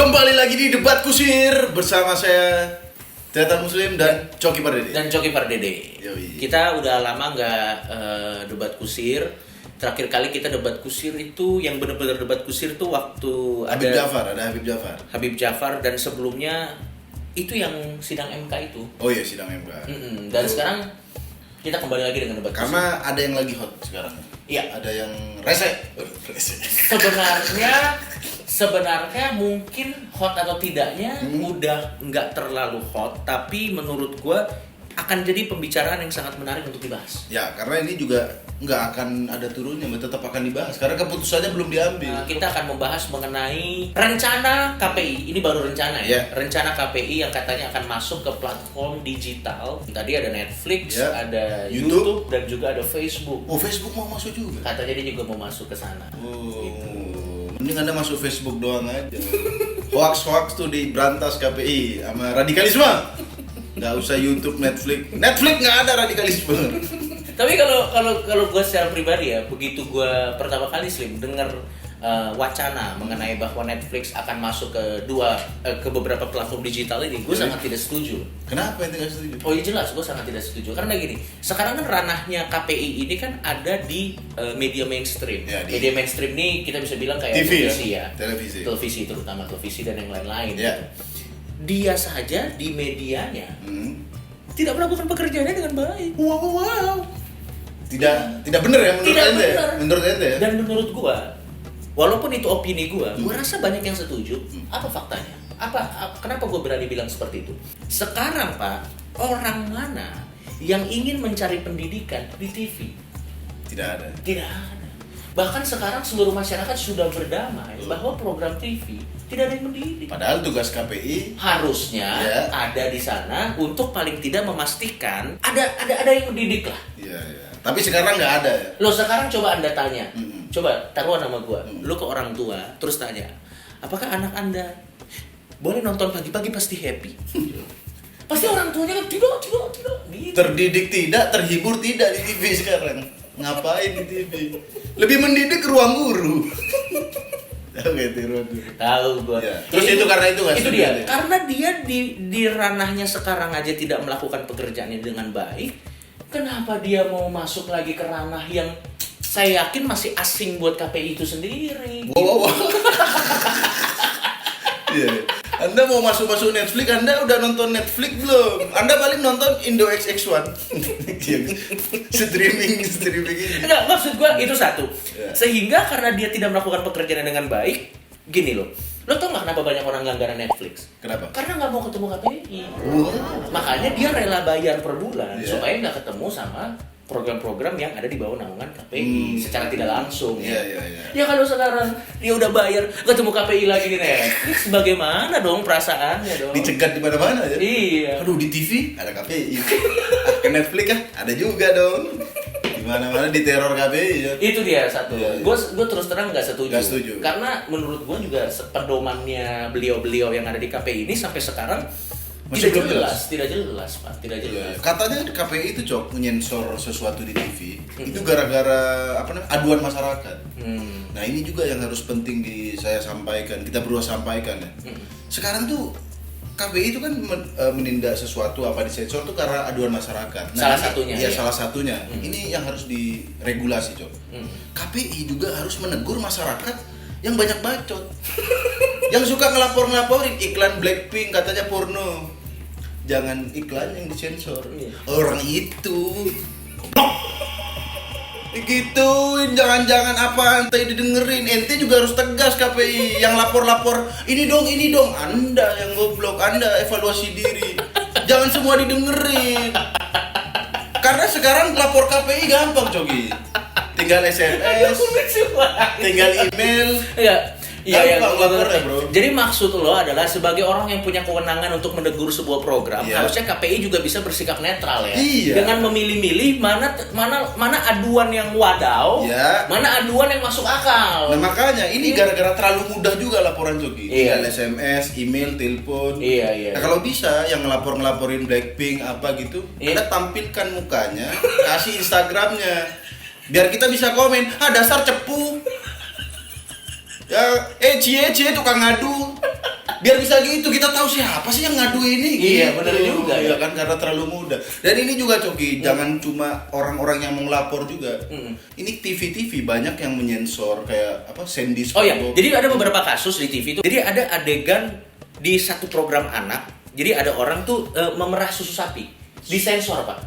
Kembali lagi di Debat Kusir bersama saya Tetan Muslim dan Coki Pardede. Yoi. Kita udah lama nggak debat kusir. Terakhir kali kita debat kusir itu yang benar-benar debat kusir tuh waktu ada Habib Jafar dan sebelumnya itu yang sidang MK itu. Oh iya, sidang MK. Dan sekarang kita kembali lagi dengan debat karena kusir. Ada yang lagi hot sekarang. Iya. Ada yang rese. Sebenarnya mungkin hot atau tidaknya udah nggak terlalu hot, tapi menurut gua akan jadi pembicaraan yang sangat menarik untuk dibahas. Ya, karena ini juga nggak akan ada turunnya, tetap akan dibahas karena keputusannya belum diambil. Kita akan membahas mengenai rencana KPI. Ini baru rencana ya. Rencana KPI yang katanya akan masuk ke platform digital. Tadi ada Netflix, ada YouTube dan juga ada Facebook. Oh, Facebook mau masuk juga? Katanya dia juga mau masuk ke sana. Gitu. Mending Anda masuk Facebook doang aja. Hoax tuh diberantas KPI sama radikalisme. Nggak usah YouTube, Netflix nggak ada radikalisme. Tapi kalau gue secara pribadi ya, begitu gue pertama kali Slim dengar wacana mengenai bahwa Netflix akan masuk ke beberapa platform digital ini, gue sangat tidak setuju. Kenapa itu nggak setuju? Oh iya jelas, gue sangat tidak setuju. Karena gini, sekarang kan ranahnya KPI ini kan ada di media mainstream. Ya, media mainstream ini kita bisa bilang kayak TV, televisi ya. Televisi, terutama televisi dan yang lain-lain. Ya. Gitu. Dia saja di medianya tidak melakukan pekerjaannya dengan baik. Wow. Tidak benar ya menurut ente ya? Dan menurut gua, walaupun itu opini gua rasa banyak yang setuju. Apa faktanya? Kenapa gua berani bilang seperti itu? Sekarang Pak, orang mana yang ingin mencari pendidikan di TV? Tidak ada. Bahkan sekarang seluruh masyarakat sudah berdamai bahwa program TV tidak ada yang mendidik. Padahal tugas KPI harusnya ada di sana untuk paling tidak memastikan ada yang mendidik lah. Iya. Tapi sekarang nggak ada ya. Lo sekarang coba Anda tanya, coba taruhan sama gua, lo ke orang tua, terus tanya, apakah anak Anda boleh nonton pagi-pagi pasti happy? Pasti orang tuanya kan tidak gitu. Terdidik tidak, terhibur tidak di TV sekarang. Ngapain di TV? Lebih mendidik ruang guru. Tahu gua. Ya. Terus itu karena itu nggak? Itu dia. Karena dia di ranahnya sekarang aja tidak melakukan pekerjaannya dengan baik. Kenapa dia mau masuk lagi ke ranah yang saya yakin masih asing buat KPI itu sendiri? Wow. Iya. Anda mau masuk Netflix, Anda udah nonton Netflix belum? Anda paling nonton Indo XX1. streaming ini. Enggak, maksud gua itu satu. Sehingga karena dia tidak melakukan pekerjaannya dengan baik, gini loh. Lo tau gak kenapa banyak orang langganan Netflix? Kenapa? Karena gak mau ketemu KPI. Makanya dia rela bayar per bulan supaya gak ketemu sama program-program yang ada di bawah naungan KPI secara tidak langsung. Ya kalau sekarang dia udah bayar ketemu KPI lagi di Netflix, bagaimana dong perasaannya dong? Dicegat di mana-mana ya? Iya. Aduh, di TV ada KPI. Ke Netflix kan ada juga dong. Di mana-mana diteror KPI ya. Itu dia satu. Gue terus terang nggak setuju. Karena menurut gue juga pedomannya beliau-beliau yang ada di KPI ini sampai sekarang masih tidak jelas, Pak. Tidak jelas. Katanya KPI itu menyensor sesuatu di TV itu gara-gara aduan masyarakat. Nah, ini juga yang harus penting saya sampaikan, kita berdua sampaikan ya. Sekarang tuh KPI itu kan menindak sesuatu disensor tuh karena aduan masyarakat. Salah satunya. Salah satunya. Ini yang harus diregulasi, Cok. KPI juga harus menegur masyarakat yang banyak bacot. Yang suka ngelaporin iklan Blackpink katanya porno. Jangan iklan yang disensor. Orang itu digituin, jangan apa ente didengerin. Ente juga harus tegas KPI yang lapor ini dong. Anda yang goblok, Anda evaluasi diri. Jangan semua didengerin. Karena sekarang lapor KPI gampang, Cogi. Tinggal SMS, tinggal email. Iya, bro. Jadi maksud lo adalah sebagai orang yang punya kewenangan untuk menegur sebuah program, harusnya KPI juga bisa bersikap netral ya. Dengan memilih-milih mana aduan yang wadaw, mana aduan yang masuk akal. Nah, makanya ini gara-gara terlalu mudah juga laporan Cogi. Tinggal SMS, email, telepon. Nah, kalau bisa yang ngelaporin Blackpink apa gitu, Anda tampilkan mukanya, kasih Instagramnya. Biar kita bisa komen, dasar cepu. Ya, cie tukang ngadu. Biar bisa gitu kita tahu siapa sih yang ngadu ini. Iya, gitu. benar juga ya kan, karena terlalu mudah. Dan ini juga Coki, jangan cuma orang-orang yang mau lapor juga. Ini TV-TV banyak yang menyensor kayak apa Sandy Oh ya, Spongebob. jadi ada beberapa kasus di TV itu. Jadi ada adegan di satu program anak. Jadi ada orang tuh memerah susu sapi, disensor Pak.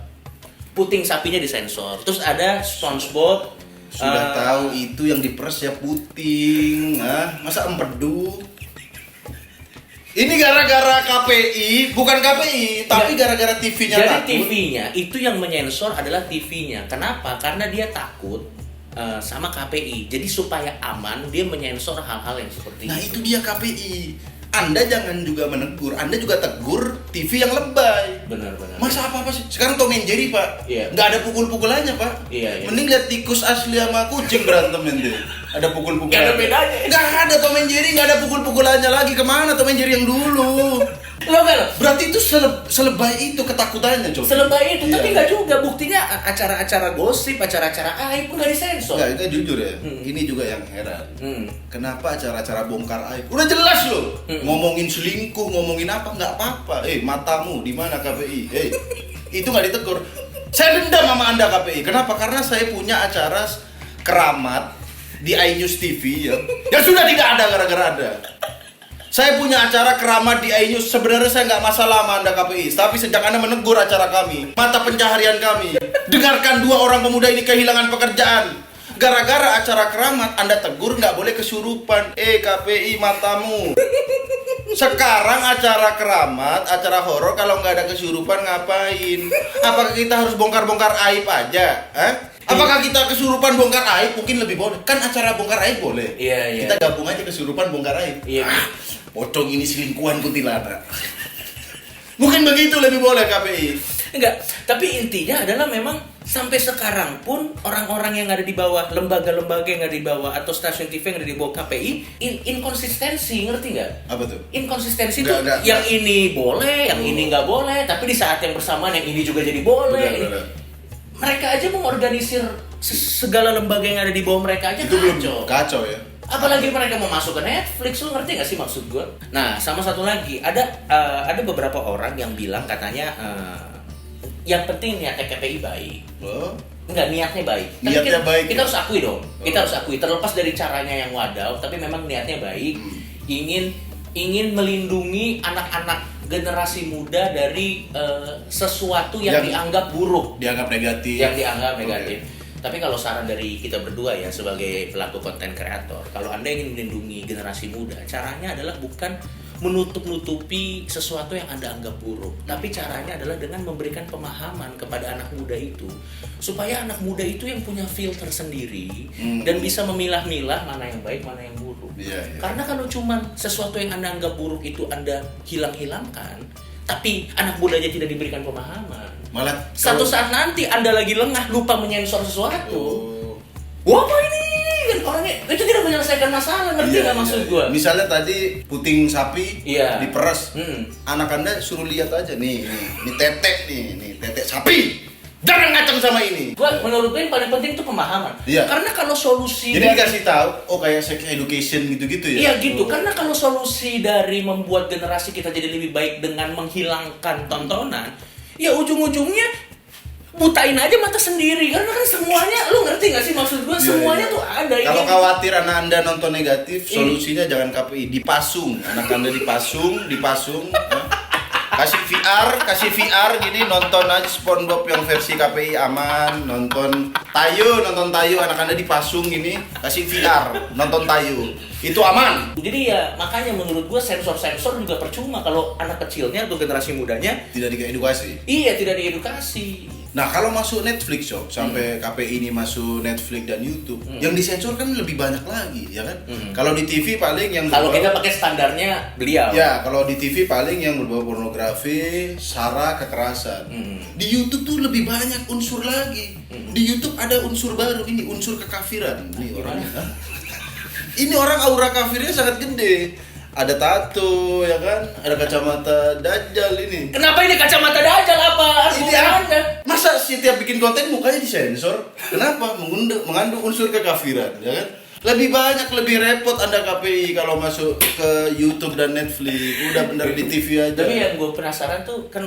Puting sapinya disensor. Terus ada SpongeBob. Sudah tahu itu yang diperes ya puting. Masa empedu? Ini gara-gara KPI, bukan KPI, tapi gara-gara TV-nya Jadi takut. TV-nya itu yang menyensor adalah TV-nya. Kenapa? Karena dia takut sama KPI. Jadi supaya aman dia menyensor hal-hal yang seperti Nah itu. itu dia KPI. Anda jangan juga menegur, Anda juga tegur TV yang lebay. Benar-benar. Masa apa sih? Sekarang Tom and Jerry Pak, Iya. nggak ada pukul-pukulannya Pak. Iya. Mending lihat tikus asli sama kucing berantem nanti. Ada pukul-pukulan. Nggak ada bedanya. Nggak ada Tom and Jerry, nggak ada pukul-pukulannya lagi. Kemana Tom and Jerry yang dulu? Lo kan? Berarti itu selebay itu ketakutannya coba. Selebay itu, Iya. tapi nggak juga. Buktinya acara-acara gosip, acara-acara aib pun nggak disensor. Nggak, itu jujur ya. Ini juga yang heran. Kenapa acara-acara bongkar aib? Udah jelas loh. Ngomongin selingkuh, ngomongin apa, nggak apa-apa. Matamu di mana KPI? Itu nggak ditegur. Saya dendam sama Anda KPI. Kenapa? Karena saya punya acara keramat di iNews TV ya. Ya sudah tidak ada gara-gara Anda. Saya punya acara keramat di iNews. Sebenarnya saya nggak masalah sama Anda KPI. Tapi sejak Anda menegur acara kami, mata pencaharian kami, dengarkan dua orang pemuda ini kehilangan pekerjaan. Gara-gara acara keramat Anda tegur nggak boleh kesurupan. KPI matamu. Sekarang acara keramat, acara horor kalau nggak ada kesurupan ngapain? Apakah kita harus bongkar-bongkar aib aja? Apakah kita kesurupan bongkar aib mungkin lebih boleh? Kan acara bongkar aib boleh. Iya. Kita gabung aja kesurupan bongkar aib. Iya. Pocong ini selingkuhan kuntilanak. Mungkin begitu lebih boleh KPI. Enggak, tapi intinya adalah memang sampai sekarang pun orang-orang yang ada di bawah, lembaga-lembaga yang ada di bawah atau stasiun TV yang ada di bawah KPI inkonsistensi, ngerti nggak? Apa tuh? Inkonsistensi itu Nggak. yang ini boleh, yang ini nggak boleh, tapi di saat yang bersamaan yang ini juga jadi boleh. Benar. Mereka aja mengorganisir segala lembaga yang ada di bawah mereka aja Itu belum kacau. kacau ya. Apalagi mereka mau masuk ke Netflix, lu ngerti gak sih maksud gue? Nah, sama satu lagi, ada beberapa orang yang bilang katanya yang penting niatnya KPI baik. Enggak, niatnya baik. Tapi Niatnya baik, kita ya? harus akui dong. Kita harus akui terlepas dari caranya yang wadaw, tapi memang niatnya baik. Ingin melindungi anak-anak generasi muda dari sesuatu yang dianggap buruk, Dianggap negatif. yang dianggap negatif. Tapi kalau saran dari kita berdua ya sebagai pelaku konten kreator, kalau Anda ingin melindungi generasi muda, caranya adalah bukan menutup-nutupi sesuatu yang Anda anggap buruk, tapi caranya adalah dengan memberikan pemahaman kepada anak muda itu, supaya anak muda itu yang punya filter sendiri dan bisa memilah-milah mana yang baik, mana yang buruk. Iya. Karena kalau cuma sesuatu yang Anda anggap buruk itu Anda hilangkan, tapi anak mudanya tidak diberikan pemahaman, Malah satu saat nanti Anda lagi lengah lupa menyensor sesuatu. Wah, apa ini? Kan orangnya itu tidak menyelesaikan masalah, ngerti nggak maksud gue? Misalnya tadi puting sapi diperes. Anak Anda suruh lihat aja nih tetek nih tetek sapi. Jangan ngaceng sama ini. Menurut gue yang paling penting itu pemahaman. Iya. Karena kalau solusi Jadi dikasih tahu, kayak sex education gitu-gitu ya. Iya gitu, karena kalau solusi dari membuat generasi kita jadi lebih baik dengan menghilangkan tontonan, ya ujung-ujungnya butain aja mata sendiri. Karena kan semuanya, lu ngerti gak sih maksud gue? Semuanya tuh ada. Kalau khawatir anak Anda nonton negatif, solusinya jangan KPI, dipasung. Anak Anda dipasung. Kasih VR gini, nonton aja SpongeBob yang versi KPI aman. Nonton Tayo anak Anda dipasung gini, kasih VR, nonton Tayo. Itu aman. Jadi ya makanya menurut gue sensor-sensor juga percuma kalau anak kecilnya atau generasi mudanya Tidak diedukasi. iya tidak diedukasi. Nah kalau masuk Netflix sampai KPI ini masuk Netflix dan YouTube, yang disensor kan lebih banyak lagi, ya kan? Kalau di TV paling yang Kalau kita pakai standarnya beliau. ya, kalau di TV paling yang berbau pornografi, sara, kekerasan. Di YouTube tuh lebih banyak unsur lagi. Di YouTube ada unsur baru, ini unsur kekafiran. Ini orangnya. Ini orang aura kafirnya sangat gede. Ada tato, ya kan? Ada kacamata dajjal ini. Kenapa ini kacamata dajjal apa? Ini masa setiap bikin konten mukanya disensor? Kenapa? Mengandung unsur kekafiran, ya kan? Lebih banyak, lebih repot Anda KPI kalau masuk ke YouTube dan Netflix. Udah bener di TV aja. Tapi yang gue penasaran tuh kan,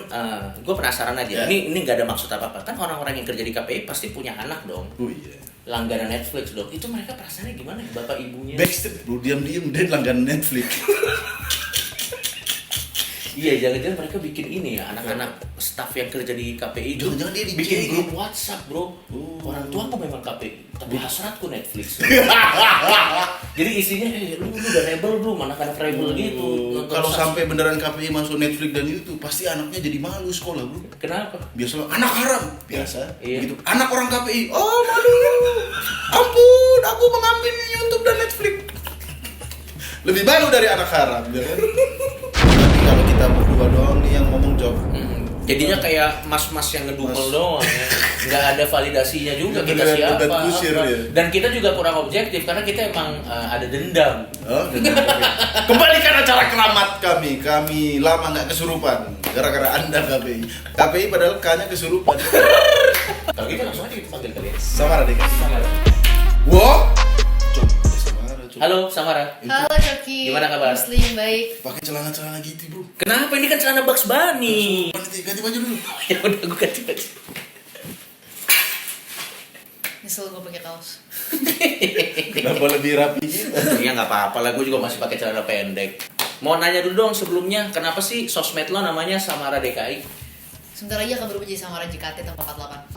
gue penasaran aja. Ya. Ini nggak ada maksud apa-apa. Kan orang-orang yang kerja di KPI pasti punya anak dong. Oh iya. Langganan Netflix dong. Itu mereka perasaannya gimana ya, bapak ibunya? Backstreet bro, diam-diam dia langganan Netflix. Iya, jangan-jangan mereka bikin ini ya, anak-anak staff yang kerja di KPI itu Jangan-jangan dia bikin DJ. grup WhatsApp, bro. Orang tua aku memang KPI, tapi hasratku Netflix. Jadi isinya, lu udah rebel belum? Anak-anak rebel gitu. nonton Kalau sas- sampai beneran KPI masuk Netflix dan YouTube, pasti anaknya jadi malu sekolah bro. Kenapa? Biasa anak haram biasa Iya. gitu. Anak orang KPI, oh malu. Ampun, aku mengambil YouTube dan Netflix. Lebih malu dari anak haram ya kan? Tapi kalau kita berdua doang nih yang ngomong job. Jadinya kayak mas-mas yang ngedumel doang ya. Nggak ada validasinya juga Ya, kita beneran siapa. debat kusir, apa. ya. Dan kita juga kurang objektif karena kita emang ada dendam. Oh, kembalikan acara keramat kami. Kami lama nggak kesurupan gara-gara Anda KPI. KPI padahal K-nya kesurupan. Kalau gitu langsung aja kita panggil kalian. Samara deh. Samara. Wow. Samara, coba. Halo Samara. Halo Coki. Gimana kabar? Muslim baik. Pakai celana-celana gitu, Bro. Kenapa ini kan celana Bugs Bunny? Ganti baju dulu. Ya udah gue ganti baju. Nyesel gue pakai kaos. Kenapa lebih rapi gitu? Ya nggak apa-apa lah, gue juga masih pakai celana pendek. Mau nanya dulu dong sebelumnya, kenapa sih sosmed lo namanya Samara DKI? Sebentar lagi akan berubah jadi Samara JKT tanpa 48.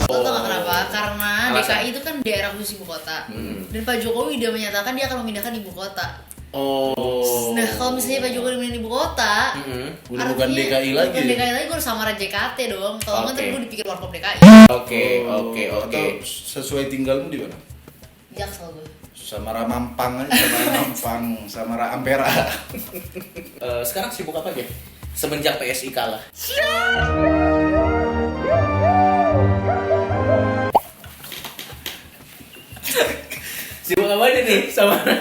Lo tau gak kenapa? Karena Alasan? DKI itu kan daerah khusus ibu kota. Dan Pak Jokowi udah menyatakan dia akan memindahkan ibu kota. Oh. Nah kalau misalnya Pak Jokowi memindahkan ibu kota, Udah bukan DKI lagi. Bukan DKI lagi, gue harus Samara JKT dong. Kalau nggak Oke. ntar gue dipikir warkop DKI. Oke. Atau sesuai tinggalmu di mana? Jaksel gue. Samara Mampang aja, Samara Mampang, Samara Ampera. Sekarang sibuk apa aja? Semenjak PSI kalah. Sibuk apa aja nih Samara?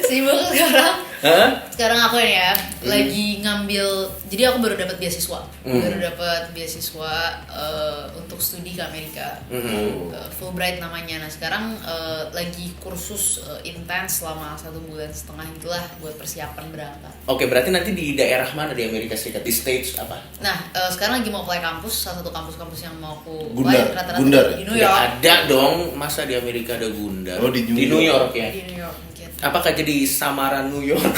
Sibuk sekarang. Hah? Sekarang aku ini ya lagi ngambil, jadi aku baru dapat beasiswa, untuk studi ke Amerika, Fulbright namanya. Nah sekarang lagi kursus intens selama 1,5 bulan itulah buat persiapan berangkat. Oke, berarti nanti di daerah mana di Amerika Serikat? Di states apa? Nah sekarang lagi mau apply kampus, salah satu kampus-kampus yang mau aku Gundar, apply rata-rata Gundar. di New Nggak York. ada dong, masa di Amerika ada Gundar? Oh, di New New York. York ya? Di New York mungkin. Apakah jadi Samara New York?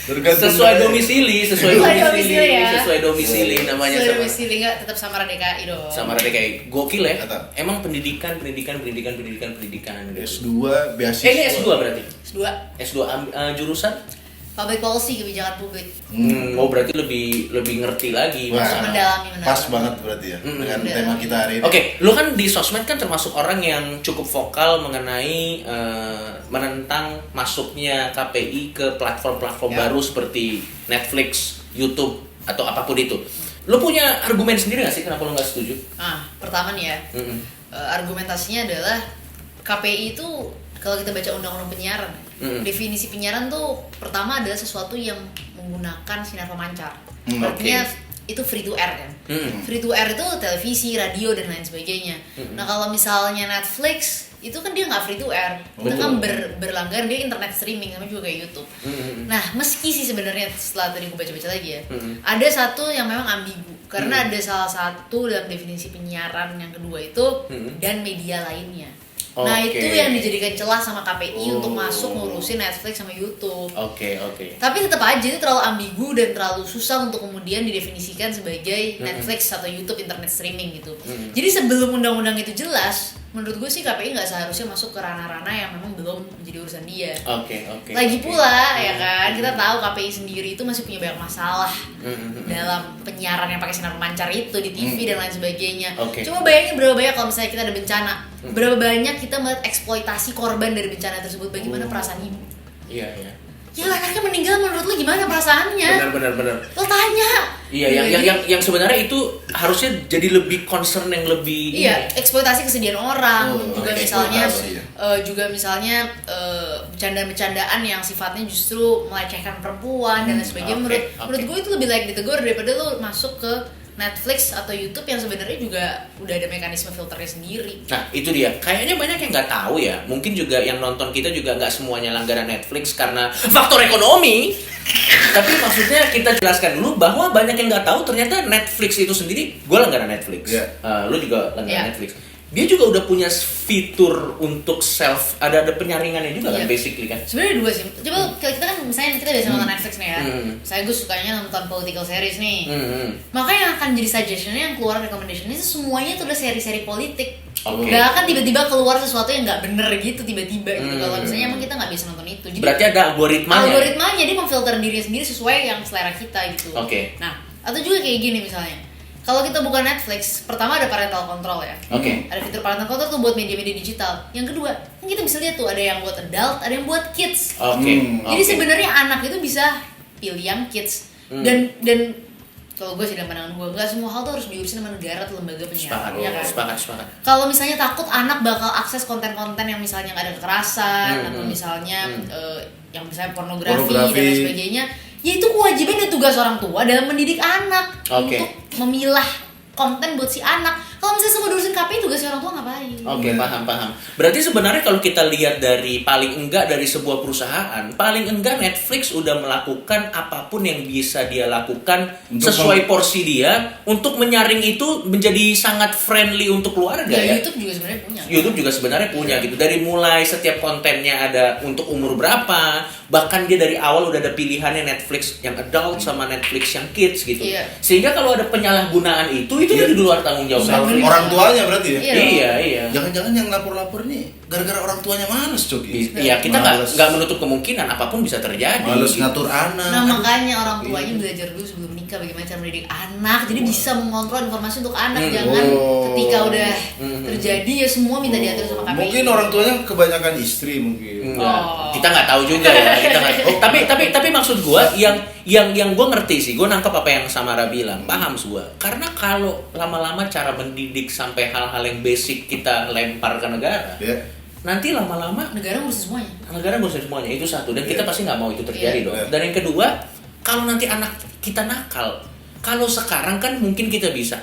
Tergantung sesuai dari- domisili, Sesuai domisili ya. sesuai domisili namanya Sesuai Samara. domisili nggak tetap Samara DKI dong. Samara DKI. Gokil ya. Kata. Emang pendidikan gitu. S2 beasiswa. Ini S2 berarti. S2 S2 jurusan? Public Policy, kebijakan publik. Oh berarti lebih ngerti lagi Wah, masalah. Mendalami. pas banget berarti ya dengan tema kita hari ini. Oke, lu kan di sosmed kan termasuk orang yang cukup vokal mengenai menentang masuknya KPI ke platform-platform Ya. baru seperti Netflix, YouTube atau apapun itu. Lu punya argumen sendiri nggak sih kenapa lu nggak setuju? Nah, pertama nih ya, argumentasinya adalah KPI itu kalau kita baca undang-undang penyiaran, definisi penyiaran tuh pertama adalah sesuatu yang menggunakan sinar pemancar. Artinya itu free to air kan. Free to air itu televisi, radio dan lain sebagainya. Nah kalau misalnya Netflix itu kan dia nggak free to air, itu kan berlangganan, dia internet streaming sama juga kayak YouTube. Nah meski sih sebenarnya setelah tadi gue baca-baca lagi ya, ada satu yang memang ambigu karena ada salah satu dalam definisi penyiaran yang kedua itu dan media lainnya. Nah Oke. itu yang dijadikan celah sama KPI untuk masuk ngurusin Netflix sama YouTube. Oke. Tapi tetap aja itu terlalu ambigu dan terlalu susah untuk kemudian didefinisikan sebagai Netflix atau YouTube internet streaming gitu. Jadi sebelum undang-undang itu jelas, menurut gue sih KPI nggak seharusnya masuk ke ranah-ranah yang memang belum menjadi urusan dia. Oke. Lagi pula ya kan, kita tahu KPI sendiri itu masih punya banyak masalah dalam penyiaran yang pakai sinar pemancar itu di TV dan lain sebagainya. Oke. Coba bayangin berapa banyak kalau misalnya kita ada bencana, berapa banyak kita melihat eksploitasi korban dari bencana tersebut. Bagaimana perasaan ibu? Iya. Ya anaknya meninggal, menurut lu gimana perasaannya? Benar. Lo tanya. Iya, yang sebenarnya itu harusnya jadi lebih concern yang lebih Iya, eksploitasi kesedihan orang, juga oke, misalnya, eksploitasi, ya. bercandaan-bercandaan yang sifatnya justru melecehkan perempuan dan lain sebagainya. Oke, Menurut gue itu lebih layak ditegur daripada lo masuk ke Netflix atau YouTube yang sebenarnya juga udah ada mekanisme filternya sendiri. Nah itu dia, kayaknya banyak yang nggak tahu ya. Mungkin juga yang nonton kita juga nggak semuanya langganan Netflix karena faktor ekonomi. Tapi maksudnya kita jelaskan dulu bahwa banyak yang nggak tahu ternyata Netflix itu sendiri, gue langganan Netflix, lu juga langganan Netflix. Dia juga udah punya fitur untuk ada penyaringannya juga kan, basically kan. Sebenarnya dua sih. Coba kita kan misalnya kita biasa nonton Netflix nih ya. Saya gue sukanya nonton political series nih. Maka yang akan jadi suggestionnya, yang keluar recommendationnya itu semuanya tuh udah seri-seri politik. Gak akan tiba-tiba keluar sesuatu yang nggak bener gitu tiba-tiba gitu. Kalau misalnya emang kita nggak bisa nonton itu. Jadi, berarti ada algoritmanya. Dia memfilter dirinya sendiri sesuai yang selera kita gitu. Nah, atau juga kayak gini misalnya. Kalau kita buka Netflix, pertama ada parental control ya. Ada fitur parental control tuh buat media-media digital. Yang kedua, kita bisa lihat tuh ada yang buat adult, ada yang buat kids. Jadi sebenarnya anak itu bisa pilih yang kids. Dan kalau gue sih dalam pandangan gue, nggak semua hal tuh harus diurusin sama negara atau lembaga penyiaran. Sepakat. Kalau misalnya takut anak bakal akses konten-konten yang misalnya nggak ada kekerasan atau misalnya yang misalnya pornografi dan lain sebagainya, ya itu kewajiban dan tugas orang tua dalam mendidik anak untuk memilah konten buat si anak. Kalau misalnya semua diurusin KPI, tugas orang tua ngapain? Paham. Berarti sebenarnya kalau kita lihat dari paling enggak dari sebuah perusahaan, paling enggak Netflix udah melakukan apapun yang bisa dia lakukan sesuai porsi dia untuk menyaring itu menjadi sangat friendly untuk keluarga ya. YouTube juga sebenarnya punya. YouTube juga sebenarnya punya gitu. Dari mulai setiap kontennya ada untuk umur berapa, bahkan dia dari awal udah ada pilihannya Netflix yang adult sama Netflix yang kids gitu. Sehingga kalau ada penyalahgunaan itu udah di luar tanggung jawab orang tuanya berarti ya. Iya. Jangan-jangan yang lapor-lapor nih gara-gara orang tuanya males, Cok. Iya, kita nggak menutup kemungkinan apapun bisa terjadi. Males ngatur anak. Nah, makanya orang tuanya belajar dulu sebelum nikah bagaimana cara mendidik anak. Jadi bisa mengontrol informasi untuk anak. Jangan ketika udah terjadi ya semua minta diatur sama KPI. Mungkin orang tuanya kebanyakan istri mungkin. Kita nggak tahu juga ya. Tapi maksud gua yang gua ngerti sih, gua nangkap apa yang Samara bilang, paham gua. Karena kalau lama-lama cara mendidik sampai hal-hal yang basic kita lempar ke negara, nanti lama-lama negara ngurusin semuanya. Itu satu, dan kita pasti nggak mau itu terjadi dong. Dan yang kedua, kalau nanti anak kita nakal, kalau sekarang kan mungkin kita bisa,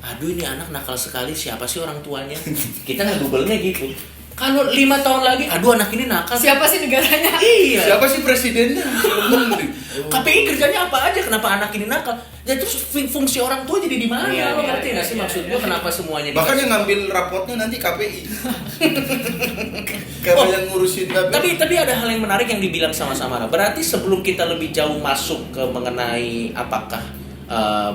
aduh ini anak nakal sekali, siapa sih orang tuanya? Kita nge-google-nya gitu. Kalau 5 tahun lagi, aduh anak ini nakal. Siapa sih negaranya? Iya. Siapa sih presidennya? KPI kerjanya apa aja? Kenapa anak ini nakal? Ya terus fungsi orang tua jadi di mana? Lo ngerti nggak sih maksud gue? Kenapa semuanya? Bahkan yang ngambil rapotnya nanti KPI. Karena yang ngurusin KPI. Tapi ada hal yang menarik yang dibilang sama Samara. Berarti sebelum kita lebih jauh masuk ke mengenai apakah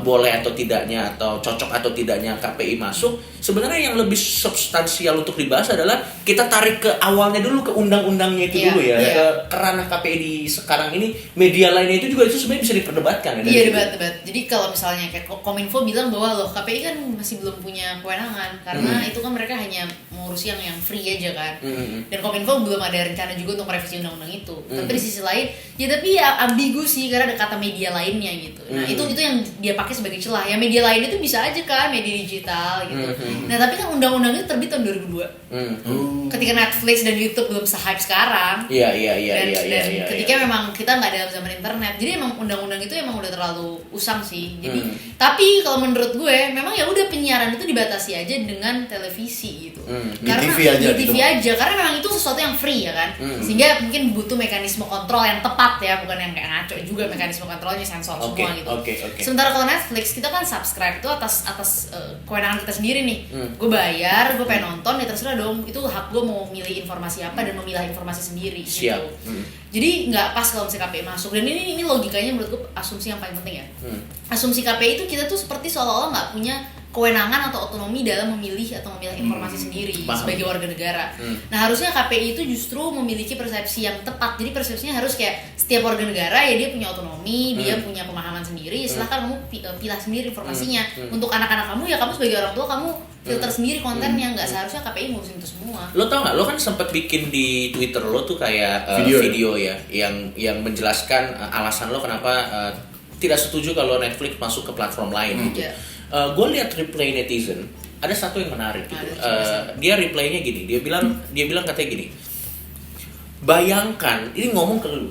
boleh atau tidaknya atau cocok atau tidaknya KPI masuk, sebenarnya yang lebih substansial untuk dibahas adalah kita tarik ke awalnya dulu, ke undang-undangnya itu dulu ya, ke ranah KPI di sekarang ini. Media lainnya itu juga itu sebenarnya bisa diperdebatkan ya. Iya, debat. Jadi kalau misalnya kayak Kominfo bilang bahwa loh KPI kan masih belum punya kewenangan karena itu kan mereka hanya mengurus yang free aja kan. Dan Kominfo belum ada rencana juga untuk merevisi undang-undang itu. Tapi di sisi lain tapi ambigu sih karena ada kata media lainnya gitu. Nah, itu yang dia pakai sebagai celah. Ya media lain itu bisa aja kan, media digital gitu. Nah, tapi kan undang-undang itu terbit tahun 2002. Ketika Netflix dan YouTube belum se-hype sekarang. Iya. Dan ketika memang kita nggak dalam zaman internet. Jadi emang undang-undang itu emang udah terlalu usang sih. Jadi tapi kalau menurut gue memang ya udah penyiaran itu dibatasi aja dengan televisi gitu. Karena di TV aja karena memang itu sesuatu yang free ya kan. Sehingga mungkin butuh mekanisme kontrol yang tepat ya, bukan yang kayak ngaco juga mekanisme kontrolnya, sensor semua gitu. Sementara kalau Netflix kita kan subscribe itu atas kewenangan kita sendiri nih. Gue bayar, gue pengen nonton ya terserah dong. Itu hak gue mau milih informasi apa dan memilah informasi sendiri. Siap. Gitu. Jadi nggak pas kalau misalnya KPI masuk. Dan ini logikanya menurut gue asumsi yang paling penting ya. Asumsi KPI itu kita tuh seperti seolah-olah nggak punya kewenangan atau otonomi dalam memilih atau memilah informasi sendiri sebagai warga negara. Nah, harusnya KPI itu justru memiliki persepsi yang tepat. Jadi persepsinya harus kayak setiap warga negara ya dia punya otonomi, dia punya pemahaman sendiri. Silahkan kamu pilih sendiri informasinya. Untuk anak-anak kamu ya kamu sebagai orang tua kamu filter sendiri kontennya. Nggak seharusnya KPI ngurusin itu semua. Lo tau nggak? Lo kan sempat bikin di Twitter lo tuh kayak video ya yang menjelaskan alasan lo kenapa tidak setuju kalau Netflix masuk ke platform lain gitu. Gue lihat reply netizen, ada satu yang menarik gitu. Dia reply-nya gini, dia bilang katanya gini. Bayangkan, ini ngomong ke lu.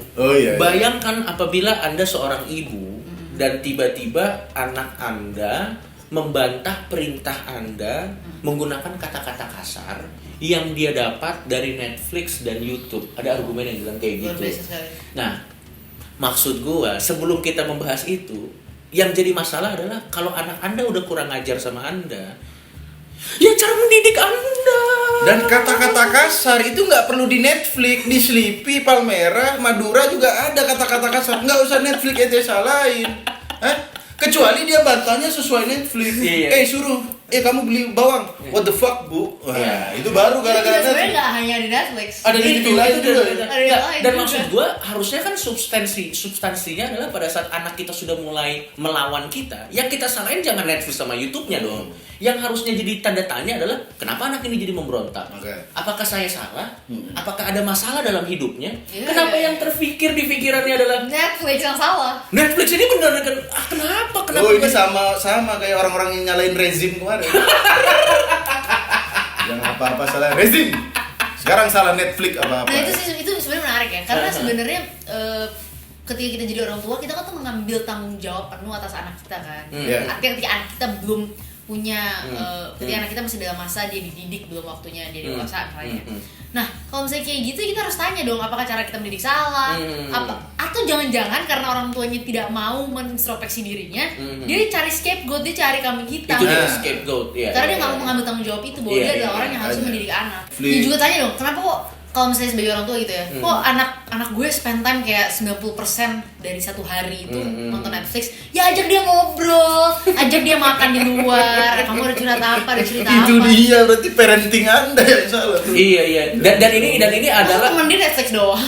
Bayangkan apabila Anda seorang ibu dan tiba-tiba anak Anda membantah perintah Anda menggunakan kata-kata kasar yang dia dapat dari Netflix dan YouTube. Ada argumen yang bilang kayak gitu. Nah, maksud gua sebelum kita membahas itu, yang jadi masalah adalah kalau anak Anda udah kurang ajar sama Anda, ya cara mendidik Anda. Dan kata-kata kasar itu nggak perlu di Netflix, di Sleepy, Palmera, Madura juga ada kata-kata kasar. Nggak usah Netflix ente salahin. Kecuali dia bantahnya sesuai Netflix. Iya. Suruh, kamu beli bawang. What the fuck, Bu? Wah, itu baru gara-gara Netflix. Sebenarnya Netflix. nggak hanya di Netflix. Ada di TV lain juga. Dan maksud gue harusnya kan substansinya adalah pada saat anak kita sudah mulai melawan kita, yang kita salahin jangan Netflix sama YouTube-nya dong. Yang harusnya jadi tanda tanya adalah kenapa anak ini jadi memberontak? Apakah saya salah? Apakah ada masalah dalam hidupnya? Kenapa yang terfikir di pikirannya adalah Netflix yang salah? Netflix ini benar kan? Kenapa? Oh, ini sama kayak orang-orang yang nyalain rezim kemarin. Jangan apa-apa salah rezim. Sekarang salah Netflix apa-apa. Nah, itu sebenarnya menarik ya. Karena sebenarnya ketika kita jadi orang tua, kita kan tuh mengambil tanggung jawab penuh atas anak kita kan. Artinya ketika anak kita belum punya ketika anak kita masih dalam masa dia dididik, belum waktunya dia dewasa misalnya. Nah, kalau misalnya kayak gitu kita harus tanya dong, apakah cara kita mendidik salah? Atau jangan-jangan karena orang tuanya tidak mau menintrospeksi dirinya, dia cari scapegoat, dia cari kambing hitam. Itu dia scapegoat, ya. Karena dia nggak mau mengambil tanggung jawab itu bahwa dia adalah orang yang harus mendidik anak. Dia juga tanya dong, kenapa kok kalau misalnya sebagai orang tua gitu ya, kok anak gue spend time kayak 90% dari satu hari itu nonton Netflix, ya ajak dia ngobrol, ajak dia makan di luar, kamu ada cerita apa, ada cerita itu apa. Dia berarti parenting Anda yang salah tuh. Iya. Dan ini adalah temen dia Netflix doang.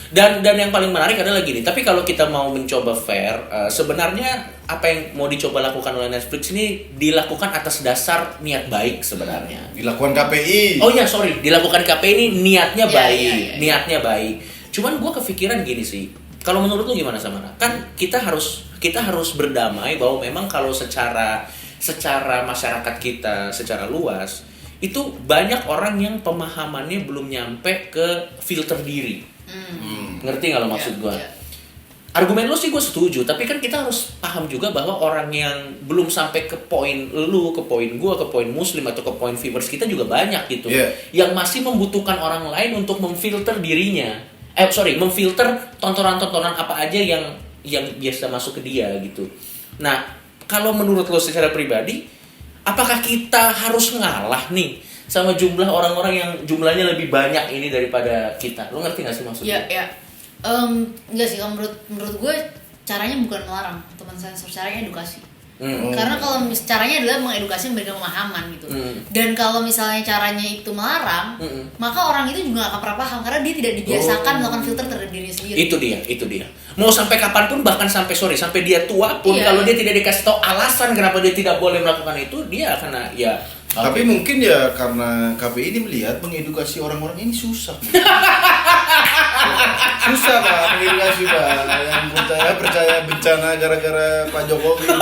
Dan yang paling menarik adalah gini, tapi kalau kita mau mencoba fair, sebenarnya apa yang mau dicoba lakukan oleh Netflix ini dilakukan atas dasar niat baik sebenarnya. Dilakukan KPI. Oh ya, sorry, dilakukan KPI ini niatnya baik, Iya. niatnya baik. Cuman gue kepikiran gini sih, kalau menurut lu gimana Samara? Kan kita harus berdamai bahwa memang kalau secara masyarakat kita secara luas itu banyak orang yang pemahamannya belum nyampe ke filter diri. Ngerti nggak lo maksud gue? Argumen lo sih gue setuju, tapi kan kita harus paham juga bahwa orang yang belum sampai ke poin lu, ke poin gue, ke poin muslim atau ke poin viewers kita juga banyak gitu, yang masih membutuhkan orang lain untuk memfilter dirinya. Memfilter tontonan-tontonan apa aja yang biasa masuk ke dia gitu. Nah, kalau menurut lo secara pribadi, apakah kita harus ngalah nih sama jumlah orang-orang yang jumlahnya lebih banyak ini daripada kita? Lo ngerti nggak sih maksudnya? Iya. Enggak sih, kalau menurut gue caranya bukan melarang, teman sensor, caranya edukasi. Karena kalau caranya adalah mengedukasi, memberikan pemahaman gitu. Dan kalau misalnya caranya itu melarang, maka orang itu juga gak akan pernah paham karena dia tidak dibiasakan melakukan filter terhadap dirinya sendiri. Itu dia. Mau sampai kapanpun, bahkan sampai dia tua pun, kalau dia tidak dikasih tahu alasan kenapa dia tidak boleh melakukan itu, dia akan Tapi mungkin ya karena KPI ini melihat mengedukasi orang-orang ini susah. Susah Pak, mengedukasi Pak. Yang percaya bencana gara-gara Pak Jokowi gitu.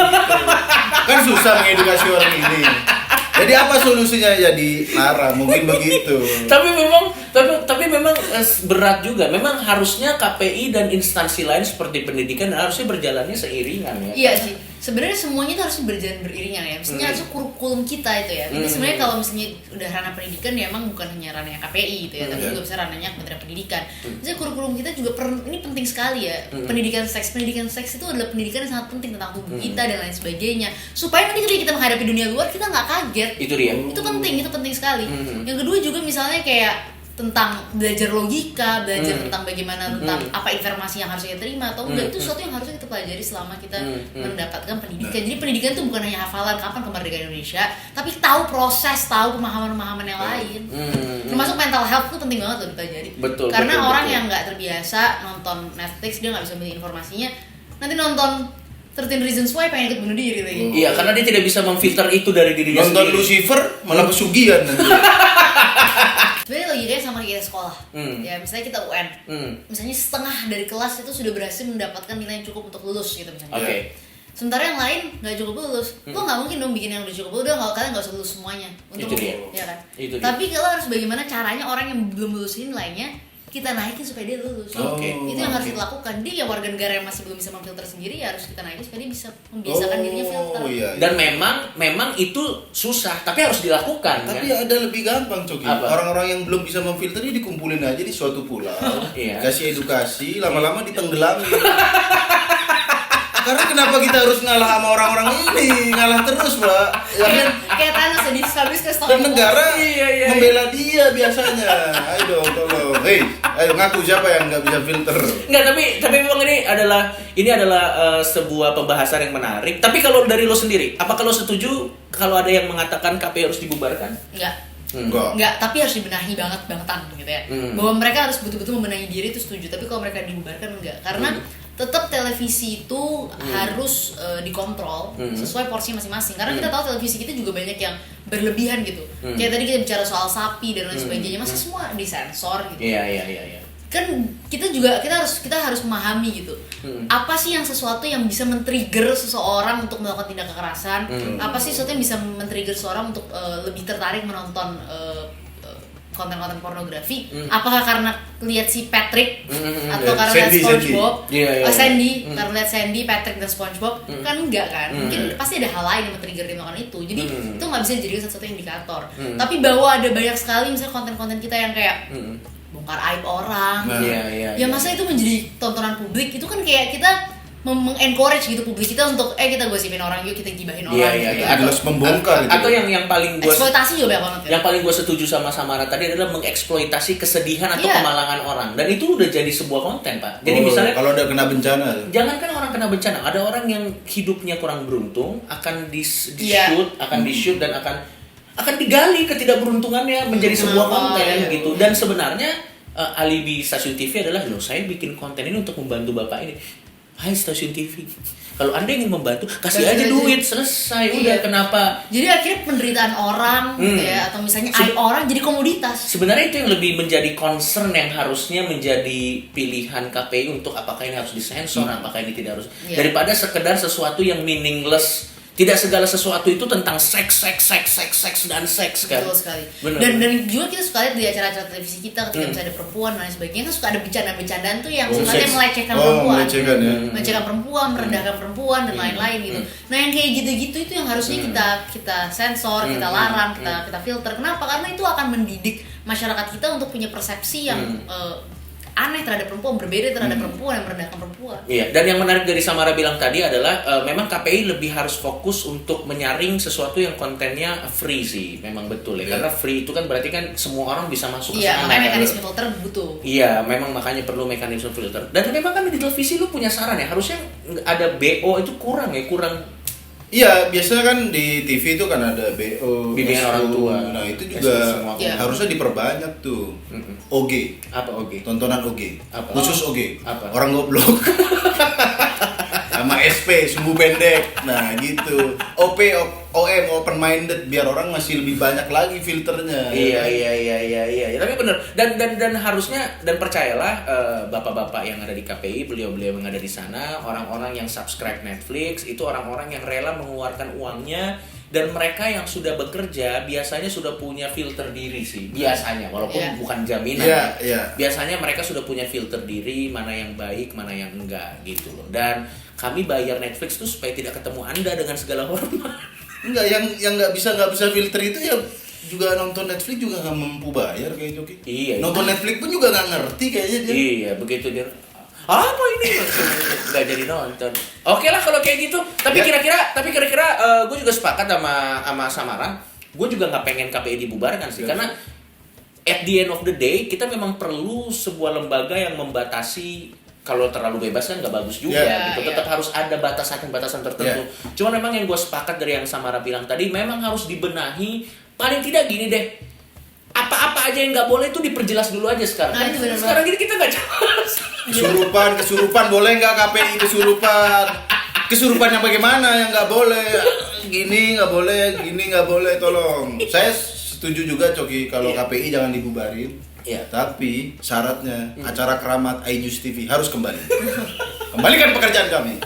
Kan susah mengedukasi orang ini. Jadi apa solusinya? Ya dilarang, mungkin begitu. Tapi memang berat juga. Memang harusnya KPI dan instansi lain seperti pendidikan harusnya berjalannya seiringan ya. Iya sih. Sebenarnya semuanya itu harus berjalan beriringan ya. Maksudnya harusnya kurikulum kita itu ya. Jadi sebenarnya kalau misalnya udah ranah pendidikan ya emang bukan hanya ranahnya KPI gitu ya, tapi juga bisa ranahnya Kementerian Pendidikan. Maksudnya kurikulum kita juga ini penting sekali ya. Pendidikan seks itu adalah pendidikan yang sangat penting tentang tubuh kita dan lain sebagainya. Supaya nanti ketika kita menghadapi dunia luar kita nggak kaget. Itu dia. Itu penting sekali. Yang kedua juga misalnya kayak tentang belajar logika, belajar tentang bagaimana tentang apa informasi yang harus kita terima atau enggak, itu sesuatu yang harusnya kita pelajari selama kita mendapatkan pendidikan. Jadi pendidikan itu bukan hanya hafalan kapan kemerdekaan Indonesia, tapi tahu proses, tahu pemahaman-pemahaman yang lain. Termasuk mental health itu penting banget loh dipelajari. Karena orang yang nggak terbiasa nonton Netflix, dia nggak bisa beli informasinya, nanti nonton 13 Reasons Why pengen ikut bunuh diri lagi. Iya, karena dia tidak bisa memfilter itu dari dirinya sendiri. Nonton Lucifer malah pesugihan nanti. Sebenarnya logikanya sama kayak sekolah. Ya, misalnya kita UN. Misalnya setengah dari kelas itu sudah berhasil mendapatkan nilai yang cukup untuk lulus gitu misalnya. Sementara yang lain nggak cukup lulus, lo nggak mungkin dong bikin yang udah cukup lulus, kalian nggak usah lulus semuanya. Itu dia. Ya kan? Itu dia. Tapi kalau harus bagaimana caranya orang yang belum lulus ini nilainya kita naikin supaya dia lulus. Itu yang harus kita lakukan. Dia warga negara yang masih belum bisa memfilter sendiri ya harus kita naikin supaya dia bisa membiasakan dirinya filter. Dan memang itu susah, tapi harus dilakukan. Tapi ada lebih gampang, Coki. Orang-orang yang belum bisa memfilter ini dikumpulin aja di suatu pulau, kasih edukasi, lama-lama ditenggelami. Karena kenapa kita harus ngalah sama orang-orang ini? Ngalah terus, Mbak. Ya kan? Kayak Thanos habis ke Dan negara membela dia biasanya. Ayo dong, tolong. Hei, ayo ngaku siapa yang nggak bisa filter? Enggak, tapi memang ini adalah sebuah pembahasan yang menarik. Tapi kalau dari lo sendiri, apakah lo setuju kalau ada yang mengatakan KPI harus dibubarkan? Enggak, tapi harus dibenahi bangetan gitu ya. Bahwa mereka harus betul-betul membenahi diri itu setuju. Tapi kalau mereka dibubarkan enggak, karena tetap televisi itu harus dikontrol sesuai porsinya masing-masing. Karena kita tahu televisi kita juga banyak yang berlebihan gitu. Kayak tadi kita bicara soal sapi dan lain sebagainya, masa semua disensor gitu. Iya. Kan kita harus memahami gitu. Apa sih yang sesuatu yang bisa men-trigger seseorang untuk melakukan tindak kekerasan? Apa sih sesuatu yang bisa men-trigger seseorang untuk lebih tertarik menonton konten-konten pornografi? Apakah karena lihat si Patrick atau karena lihat SpongeBob? Sandy, karena lihat Sandy, Patrick dan SpongeBob? Kan enggak kan? Mungkin pasti ada hal lain yang men-trigger dia melakukan itu. Jadi itu nggak bisa dijadikan satu indikator. Tapi bahwa ada banyak sekali misalnya konten-konten kita yang kayak bongkar aib orang. Ya masa itu menjadi tontonan publik, itu kan kayak kita mengencourage gitu publik kita untuk kita gosipin orang, yuk kita gibahin orang. Adalah membongkar gitu. Atau yang paling gue eksploitasi juga banyak banget. Yang paling gue setuju sama Samara tadi adalah mengeksploitasi kesedihan atau kemalangan orang, dan itu udah jadi sebuah konten, Pak. Jadi misalnya kalau udah kena bencana, jangankan orang kena bencana, ada orang yang hidupnya kurang beruntung akan di-shoot dan akan digali ketidakberuntungannya menjadi sebuah konten gitu. Dan sebenarnya alibi stasiun TV adalah, loh saya bikin konten ini untuk membantu Bapak ini. Hai stasiun TV, kalau Anda ingin membantu, kasih aja duit, selesai. Udah, kenapa? Jadi akhirnya penderitaan orang gitu ya, atau misalnya aib orang jadi komoditas. Sebenarnya itu yang lebih menjadi concern yang harusnya menjadi pilihan KPI untuk apakah ini harus disensor, apakah ini tidak harus. Daripada sekedar sesuatu yang meaningless. Tidak segala sesuatu itu tentang seks dan seks kan. Betul sekali. Dan juga kita suka lihat di acara-acara televisi kita ketika misalnya ada perempuan dan lain sebagainya, kan suka ada bercandaan-bercandaan tuh yang sebenarnya melecehkan perempuan. Melecehkan perempuan, merendahkan perempuan dan lain-lain gitu. Nah, yang kayak gitu-gitu itu yang harusnya kita sensor, kita larang, kita filter. Kenapa? Karena itu akan mendidik masyarakat kita untuk punya persepsi yang aneh terhadap perempuan, berbeda terhadap perempuan, yang merendahkan perempuan. Iya, dan yang menarik dari Samara bilang tadi adalah memang KPI lebih harus fokus untuk menyaring sesuatu yang kontennya free sih, memang betul ya. Karena free itu kan berarti kan semua orang bisa masuk ke sana. Iya, makanya mekanisme filter butuh. Iya, memang makanya perlu mekanisme filter. Dan memang kan di televisi lu punya saran ya, harusnya ada BO itu kurang. Iya, biasanya kan di TV itu kan ada BO, bimbingan orang tua. Nah, itu juga harusnya diperbanyak tuh. OG. Apa OG? Tontonan OG. Apa? Khusus OG. Apa? Orang goblok. Sama SP, sumbu pendek. Nah, gitu. OP, OM, open minded, biar orang masih lebih banyak lagi filternya. Iya. Tapi benar. Dan harusnya, dan percayalah bapak-bapak yang ada di KPI, beliau-beliau yang ada di sana, orang-orang yang subscribe Netflix, itu orang-orang yang rela mengeluarkan uangnya, dan mereka yang sudah bekerja biasanya sudah punya filter diri sih. Biasanya, walaupun bukan jaminan. Biasanya mereka sudah punya filter diri, mana yang baik, mana yang enggak gitu loh. Dan kami bayar Netflix tuh supaya tidak ketemu Anda dengan segala hormat. Enggak, yang nggak bisa filter itu ya juga nonton Netflix juga nggak mampu bayar kayak Joki. Iya. Nonton Netflix pun juga nggak ngerti kayaknya dia. Iya, begitu dia. Apa ini? Nggak jadi nonton. Oke lah kalau kayak gitu. Tapi kira-kira gue juga sepakat sama Samara. Gue juga nggak pengen KPI dibubarkan sih, karena at the end of the day kita memang perlu sebuah lembaga yang membatasi. Kalau terlalu bebas kan nggak bagus juga, gitu. Tetap harus ada batasan-batasan tertentu. Cuman memang yang gue sepakat dari yang Samara bilang tadi, memang harus dibenahi. Paling tidak gini deh, apa-apa aja yang nggak boleh itu diperjelas dulu aja sekarang. Nah, itu sekarang gini kita nggak jelas. Kesurupan boleh nggak KPI kesurupan? Kesurupan yang bagaimana yang nggak boleh? Gini nggak boleh, tolong. Saya setuju juga Coki kalau KPI jangan dibubarin. Tapi syaratnya acara keramat iNews TV harus kembali. Kembalikan pekerjaan kami.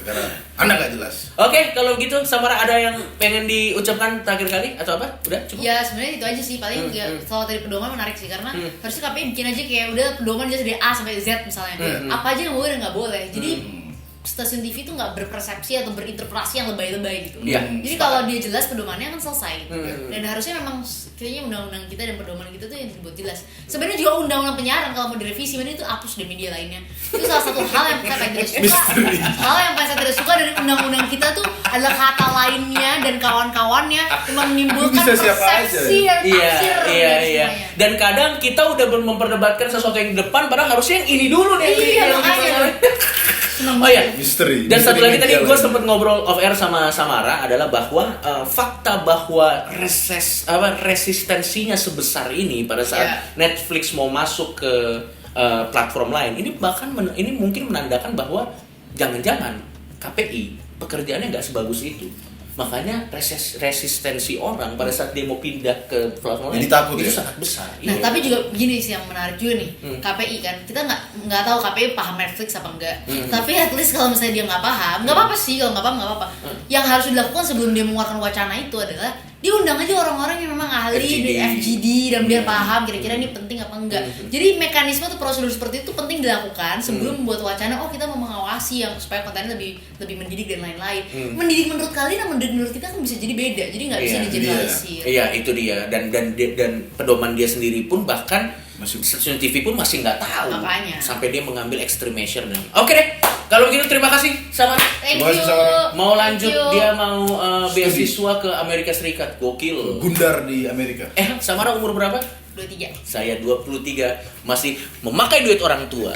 karena Anda nggak jelas. Oke, kalau gitu Samara ada yang pengen diucapkan terakhir kali atau apa? Udah cukup? Ya sebenarnya itu aja sih, paling soal tadi pedoman menarik sih, karena harusnya KPI bikin aja kayak udah pedoman jelas dari A sampai Z misalnya. Apa aja yang boleh dan nggak boleh. Jadi stasiun TV itu nggak berpersepsi atau berinterpretasi yang lebay-lebay gitu. Jadi kalau dia jelas pedomannya akan selesai. Dan harusnya memang kayaknya undang-undang kita dan pedoman kita tuh yang dibuat jelas. Sebenarnya juga undang-undang penyiaran kalau mau direvisi, itu hapus deh media lainnya. Itu salah satu hal yang saya paling tidak suka. Hal yang paling saya tidak suka dari undang-undang kita tuh adalah kata lainnya dan kawan-kawannya yang menimbulkan persepsi yang taksir. Iya. Dan kadang kita udah memperdebatkan sesuatu yang di depan, padahal harusnya yang ini dulu deh. Iya, makanya. Oh iya, misteri. Dan satu lagi tadi gue sempat ngobrol off air sama Samara adalah bahwa fakta bahwa resistensinya sebesar ini pada saat Netflix mau masuk ke platform lain, ini bahkan ini mungkin menandakan bahwa jangan-jangan KPI pekerjaannya nggak sebagus itu. Makanya resistensi orang pada saat dia mau pindah ke platform lain itu sangat besar. Nah, tapi juga begini sih yang menarik juga nih, KPI kan, kita nggak tahu KPI paham Netflix apa enggak. Tapi at least kalau misalnya dia nggak paham, nggak apa-apa sih, kalau nggak paham nggak apa-apa. Yang harus dilakukan sebelum dia mengeluarkan wacana itu adalah diundang aja orang-orang yang memang ahli di FGD dan biar paham kira-kira ini penting apa enggak. Jadi mekanisme atau prosedur seperti itu penting dilakukan sebelum membuat wacana. Oh, kita mau mengawasi yang supaya kontennya lebih mendidik dan lain-lain. Mendidik menurut kalian dan mendidik menurut kita kan bisa jadi beda. Jadi nggak bisa digeneralisir. Iya, itu dia. Dan pedoman dia sendiri pun bahkan stasiun TV pun masih nggak tahu. Makanya. Sampai dia mengambil extreme measure. Oke deh. Kalau gitu terima kasih sama. Thank you. Mau lanjut dia mau beasiswa ke Amerika Serikat. Gokil. Gundar di Amerika. Samara umur berapa? 23. Saya 23, masih memakai duit orang tua.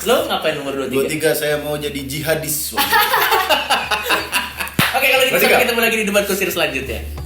Lo ngapain umur 23? 23 saya mau jadi jihadis. Oke, kalau gitu sampai ketemu lagi di debat kusir selanjutnya.